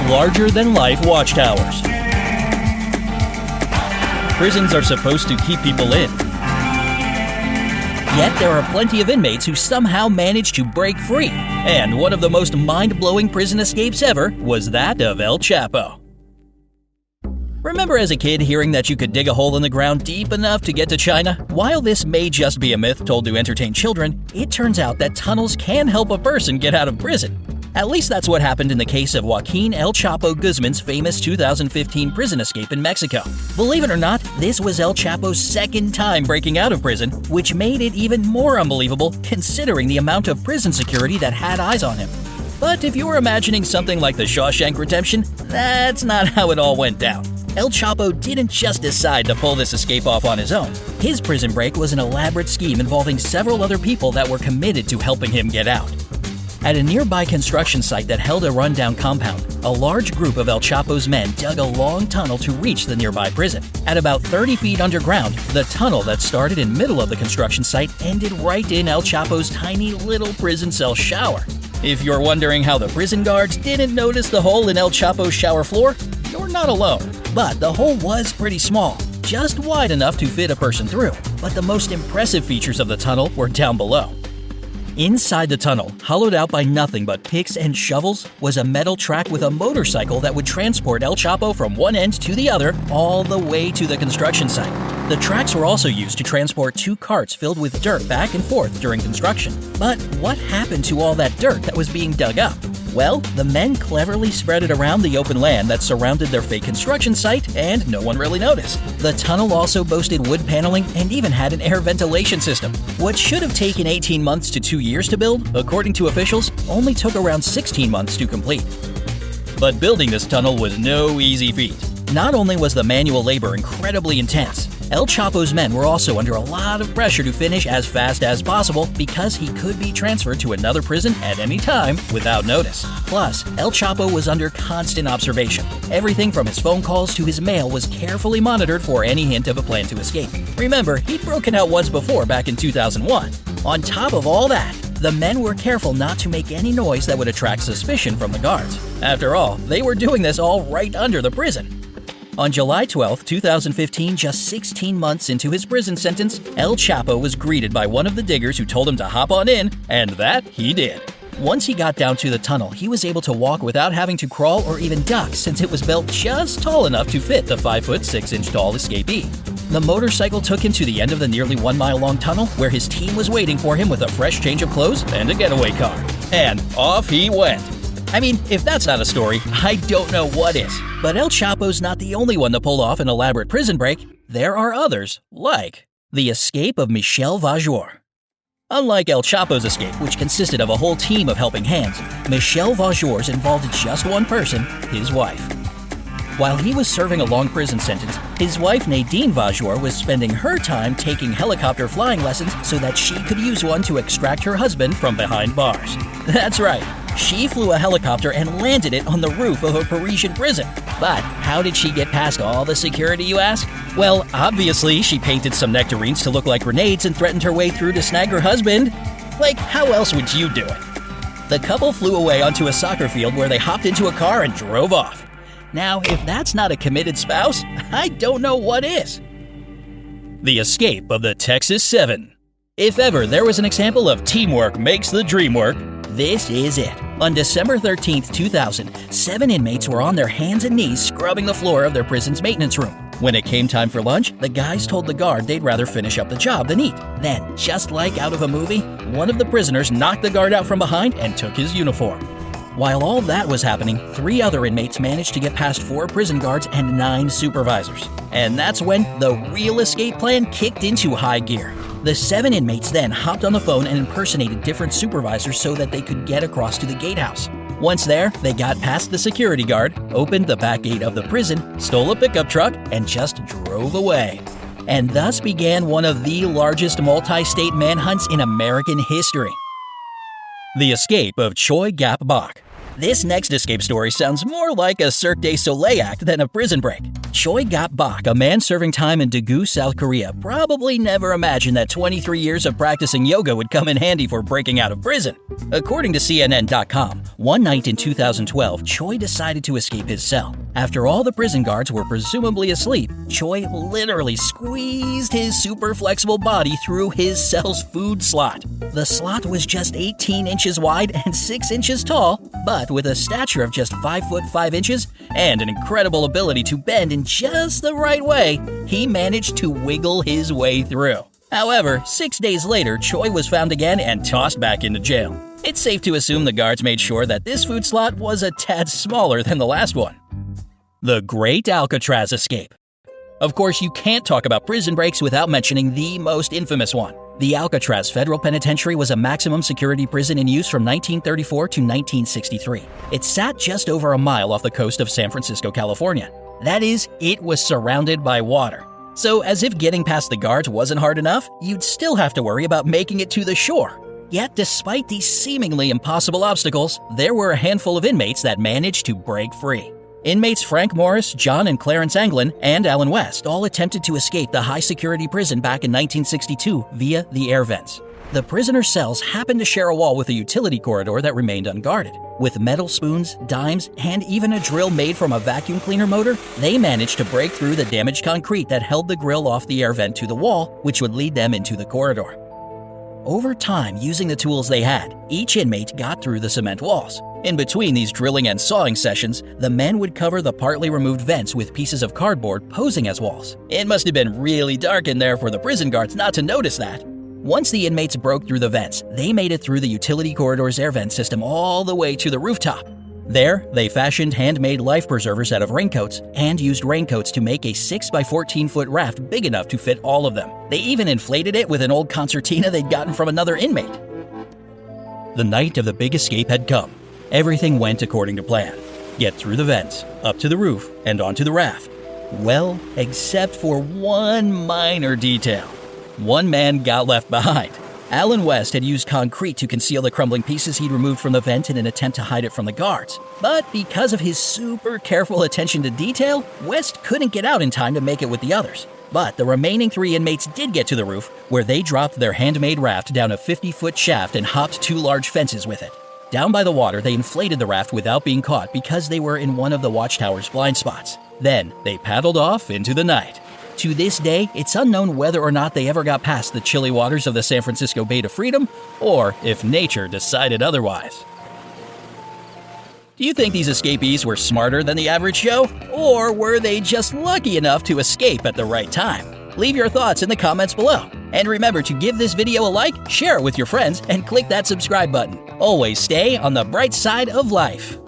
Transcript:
larger-than-life watchtowers. Prisons are supposed to keep people in. Yet there are plenty of inmates who somehow manage to break free. And one of the most mind-blowing prison escapes ever was that of El Chapo. Remember as a kid hearing that you could dig a hole in the ground deep enough to get to China? While this may just be a myth told to entertain children, it turns out that tunnels can help a person get out of prison. At least that's what happened in the case of Joaquin El Chapo Guzman's famous 2015 prison escape in Mexico. Believe it or not, this was El Chapo's second time breaking out of prison, which made it even more unbelievable considering the amount of prison security that had eyes on him. But if you were imagining something like the Shawshank Redemption, that's not how it all went down. El Chapo didn't just decide to pull this escape off on his own. His prison break was an elaborate scheme involving several other people that were committed to helping him get out. At a nearby construction site that held a rundown compound, a large group of El Chapo's men dug a long tunnel to reach the nearby prison. At about 30 feet underground, the tunnel that started in middle of the construction site ended right in El Chapo's tiny little prison cell shower. If you're wondering how the prison guards didn't notice the hole in El Chapo's shower floor, you're not alone. But the hole was pretty small, just wide enough to fit a person through. But the most impressive features of the tunnel were down below. Inside the tunnel, hollowed out by nothing but picks and shovels, was a metal track with a motorcycle that would transport El Chapo from one end to the other all the way to the construction site. The tracks were also used to transport 2 carts filled with dirt back and forth during construction. But what happened to all that dirt that was being dug up? Well, the men cleverly spread it around the open land that surrounded their fake construction site, and no one really noticed. The tunnel also boasted wood paneling and even had an air ventilation system. What should have taken 18 months to 2 years to build, according to officials, only took around 16 months to complete. But building this tunnel was no easy feat. Not only was the manual labor incredibly intense, El Chapo's men were also under a lot of pressure to finish as fast as possible because he could be transferred to another prison at any time without notice. Plus, El Chapo was under constant observation. Everything from his phone calls to his mail was carefully monitored for any hint of a plan to escape. Remember, he'd broken out once before back in 2001. On top of all that, the men were careful not to make any noise that would attract suspicion from the guards. After all, they were doing this all right under the prison. On July 12, 2015, just 16 months into his prison sentence, El Chapo was greeted by one of the diggers who told him to hop on in, and that he did. Once he got down to the tunnel, he was able to walk without having to crawl or even duck since it was built just tall enough to fit the 5'6" tall escapee. The motorcycle took him to the end of the nearly 1 mile long tunnel where his team was waiting for him with a fresh change of clothes and a getaway car. And off he went. I mean, if that's not a story, I don't know what is. But El Chapo's not the only one to pull off an elaborate prison break. There are others, like the escape of Michel Vajour. Unlike El Chapo's escape, which consisted of a whole team of helping hands, Michel Vajour's involved just one person, his wife. While he was serving a long prison sentence, his wife Nadine Vajour was spending her time taking helicopter flying lessons so that she could use one to extract her husband from behind bars. That's right, she flew a helicopter and landed it on the roof of a Parisian prison. But how did she get past all the security, you ask? Well, obviously she painted some nectarines to look like grenades and threatened her way through to snag her husband. Like, how else would you do it? The couple flew away onto a soccer field where they hopped into a car and drove off. Now, if that's not a committed spouse, I don't know what is. The escape of the Texas 7. If ever there was an example of teamwork makes the dream work, this is it. On December 13, 2000, 7 inmates were on their hands and knees scrubbing the floor of their prison's maintenance room. When it came time for lunch, the guys told the guard they'd rather finish up the job than eat. Then, just like out of a movie, one of the prisoners knocked the guard out from behind and took his uniform. While all that was happening, 3 other inmates managed to get past 4 prison guards and 9 supervisors. And that's when the real escape plan kicked into high gear. The 7 inmates then hopped on the phone and impersonated different supervisors so that they could get across to the gatehouse. Once there, they got past the security guard, opened the back gate of the prison, stole a pickup truck, and just drove away. And thus began one of the largest multi-state manhunts in American history. The escape of Choi Gap Bok. This next escape story sounds more like a Cirque du Soleil act than a prison break. Choi Gap-bak, a man serving time in Daegu, South Korea, probably never imagined that 23 years of practicing yoga would come in handy for breaking out of prison. According to CNN.com, one night in 2012, Choi decided to escape his cell. After all the prison guards were presumably asleep, Choi literally squeezed his super flexible body through his cell's food slot. The slot was just 18 inches wide and 6 inches tall, but with a stature of just 5 foot 5 inches and an incredible ability to bend in just the right way, he managed to wiggle his way through. However, 6 days later, Choi was found again and tossed back into jail. It's safe to assume the guards made sure that this food slot was a tad smaller than the last one. The Great Alcatraz Escape. Of course, you can't talk about prison breaks without mentioning the most infamous one. The Alcatraz Federal Penitentiary was a maximum security prison in use from 1934 to 1963. It sat just over a mile off the coast of San Francisco, California. That is, it was surrounded by water. So as if getting past the guards wasn't hard enough, you'd still have to worry about making it to the shore. Yet despite these seemingly impossible obstacles, there were a handful of inmates that managed to break free. Inmates Frank Morris, John and Clarence Anglin, and Alan West all attempted to escape the high-security prison back in 1962 via the air vents. The prisoner cells happened to share a wall with a utility corridor that remained unguarded. With metal spoons, dimes, and even a drill made from a vacuum cleaner motor, they managed to break through the damaged concrete that held the grill off the air vent to the wall, which would lead them into the corridor. Over time, using the tools they had, each inmate got through the cement walls. In between these drilling and sawing sessions, the men would cover the partly removed vents with pieces of cardboard posing as walls. It must have been really dark in there for the prison guards not to notice that. Once the inmates broke through the vents, they made it through the utility corridor's air vent system all the way to the rooftop. There, they fashioned handmade life preservers out of raincoats and used raincoats to make a 6 by 14 foot raft big enough to fit all of them. They even inflated it with an old concertina they'd gotten from another inmate. The night of the big escape had come. Everything went according to plan. Get through the vents, up to the roof, and onto the raft. Well, except for one minor detail. One man got left behind. Alan West had used concrete to conceal the crumbling pieces he'd removed from the vent in an attempt to hide it from the guards. But because of his super careful attention to detail, West couldn't get out in time to make it with the others. But the remaining 3 inmates did get to the roof, where they dropped their handmade raft down a 50-foot shaft and hopped 2 large fences with it. Down by the water, they inflated the raft without being caught because they were in one of the watchtower's blind spots. Then, they paddled off into the night. To this day, it's unknown whether or not they ever got past the chilly waters of the San Francisco Bay to freedom, or if nature decided otherwise. Do you think these escapees were smarter than the average Joe? Or were they just lucky enough to escape at the right time? Leave your thoughts in the comments below. And remember to give this video a like, share it with your friends, and click that subscribe button. Always stay on the bright side of life.